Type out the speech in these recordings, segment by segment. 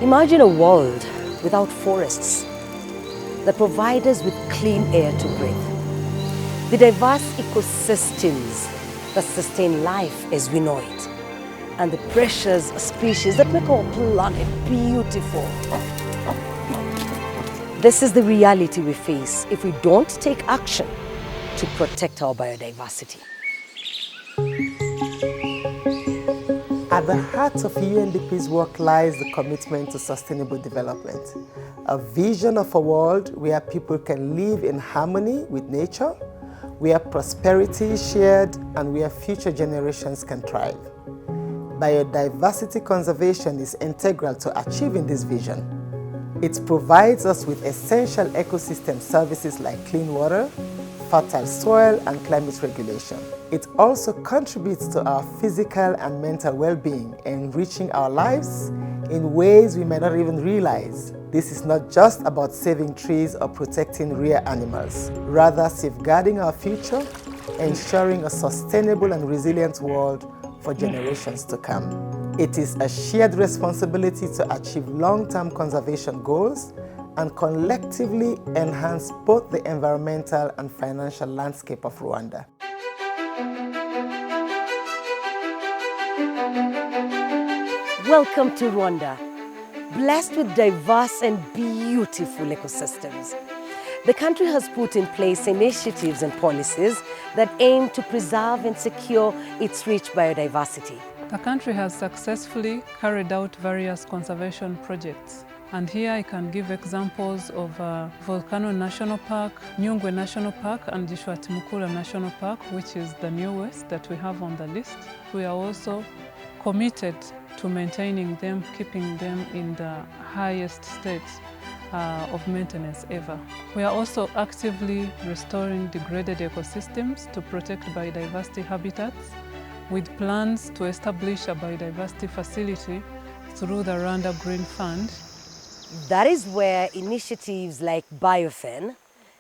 Imagine a world without forests that provide us with clean air to breathe. The diverse ecosystems that sustain life as we know it. And the precious species that make our planet beautiful. This is the reality we face if we don't take action to protect our biodiversity. At the heart of UNDP's work lies the commitment to sustainable development, a vision of a world where people can live in harmony with nature, where prosperity is shared, and where future generations can thrive. Biodiversity conservation is integral to achieving this vision. It provides us with essential ecosystem services like clean water, fertile soil, and climate regulation. It also contributes to our physical and mental well-being, enriching our lives in ways we may not even realize. This is not just about saving trees or protecting rare animals, rather safeguarding our future, ensuring a sustainable and resilient world for generations to come. It is a shared responsibility to achieve long-term conservation goals and collectively enhance both the environmental and financial landscape of Rwanda. Welcome to Rwanda, blessed with diverse and beautiful ecosystems. The country has put in place initiatives and policies that aim to preserve and secure its rich biodiversity. The country has successfully carried out various conservation projects. And here I can give examples of Volcano National Park, Nyungwe National Park, and Gishwatimukula National Park, which is the newest that we have on the list. We are also committed to maintaining them, keeping them in the highest state of maintenance ever. We are also actively restoring degraded ecosystems to protect biodiversity habitats, with plans to establish a biodiversity facility through the Rwanda Green Fund. That is where initiatives like BioFin,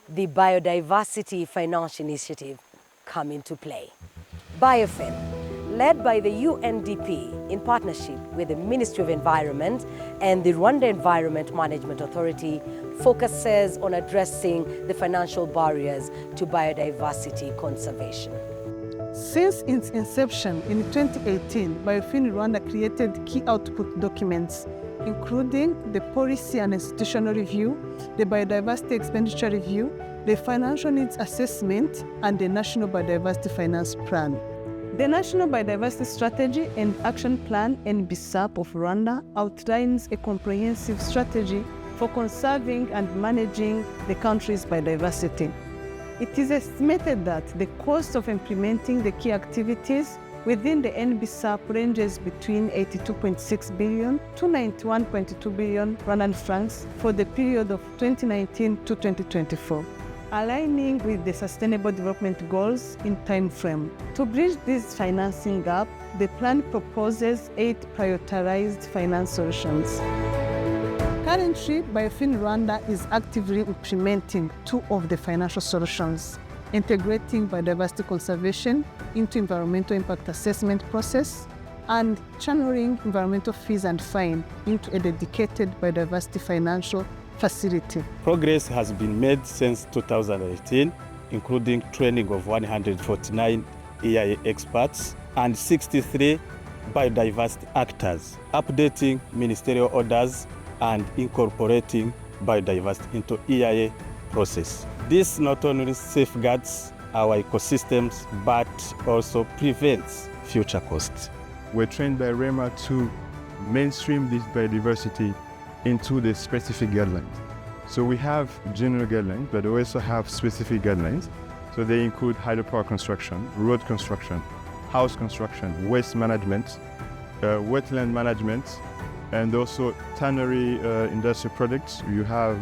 the Biodiversity Finance Initiative, come into play. BioFin, led by the UNDP in partnership with the Ministry of Environment and the Rwanda Environment Management Authority, focuses on addressing the financial barriers to biodiversity conservation. Since its inception in 2018, BioFin Rwanda created key output documents, including the Policy and Institutional Review, the Biodiversity Expenditure Review, the Financial Needs Assessment, and the National Biodiversity Finance Plan. The National Biodiversity Strategy and Action Plan, NBSAP of Rwanda, outlines a comprehensive strategy for conserving and managing the country's biodiversity. It is estimated that the cost of implementing the key activities within the NBSAP ranges between 82.6 billion to 91.2 billion Rwandan francs for the period of 2019 to 2024, aligning with the Sustainable Development Goals in time frame. To bridge this financing gap, the plan proposes 8 prioritized finance solutions. Currently, BioFin Rwanda is actively implementing 2 of the financial solutions, integrating biodiversity conservation into environmental impact assessment process and channeling environmental fees and fine into a dedicated biodiversity financial facility. Progress has been made since 2018, including training of 149 EIA experts and 63 biodiversity actors, updating ministerial orders and incorporating biodiversity into EIA process. This not only safeguards our ecosystems, but also prevents future costs. We're trained by REMA to mainstream this biodiversity into the specific guidelines. So we have general guidelines, but we also have specific guidelines. So they include hydropower construction, road construction, house construction, waste management, wetland management, and also tannery industrial products. You have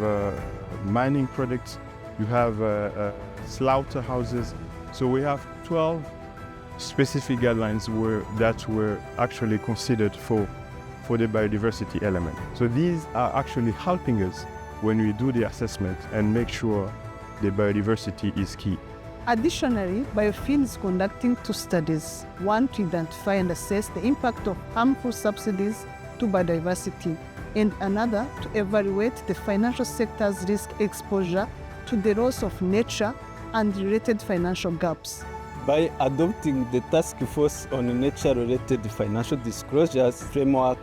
mining products, you have slaughterhouses. So we have 12 specific guidelines that were actually considered for the biodiversity element. So these are actually helping us when we do the assessment and make sure the biodiversity is key. Additionally, BioFin is conducting 2 studies, one to identify and assess the impact of harmful subsidies to biodiversity, and another to evaluate the financial sector's risk exposure to the loss of nature and related financial gaps. By adopting the Task Force on Nature-Related Financial Disclosures framework,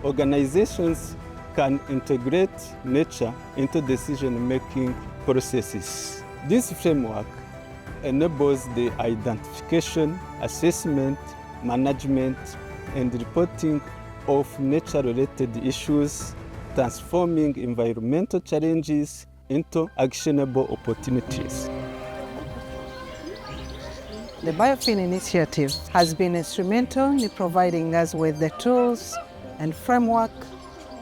organizations can integrate nature into decision-making processes. This framework enables the identification, assessment, management, and reporting of nature-related issues, transforming environmental challenges into actionable opportunities. The Biofin initiative has been instrumental in providing us with the tools and framework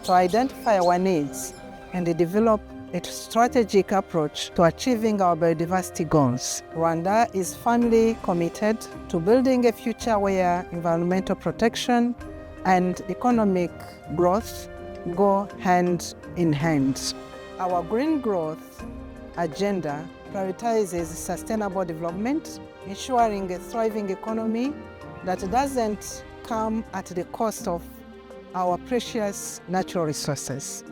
to identify our needs and develop a strategic approach to achieving our biodiversity goals. Rwanda is firmly committed to building a future where environmental protection and economic growth go hand in hand. Our green growth agenda prioritizes sustainable development, ensuring a thriving economy that doesn't come at the cost of our precious natural resources.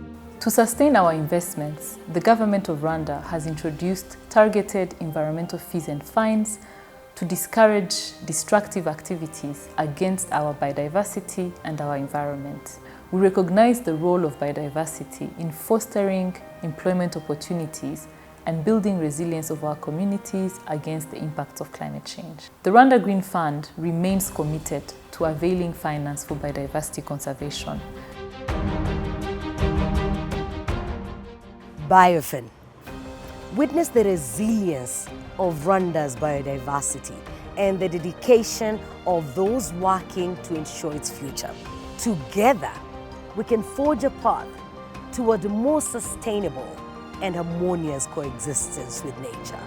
To sustain our investments, the government of Rwanda has introduced targeted environmental fees and fines to discourage destructive activities against our biodiversity and our environment. We recognize the role of biodiversity in fostering employment opportunities and building resilience of our communities against the impacts of climate change. The Rwanda Green Fund remains committed to availing finance for biodiversity conservation. Biofin. Witness the resilience of Rwanda's biodiversity and the dedication of those working to ensure its future. Together, we can forge a path toward a more sustainable and harmonious coexistence with nature.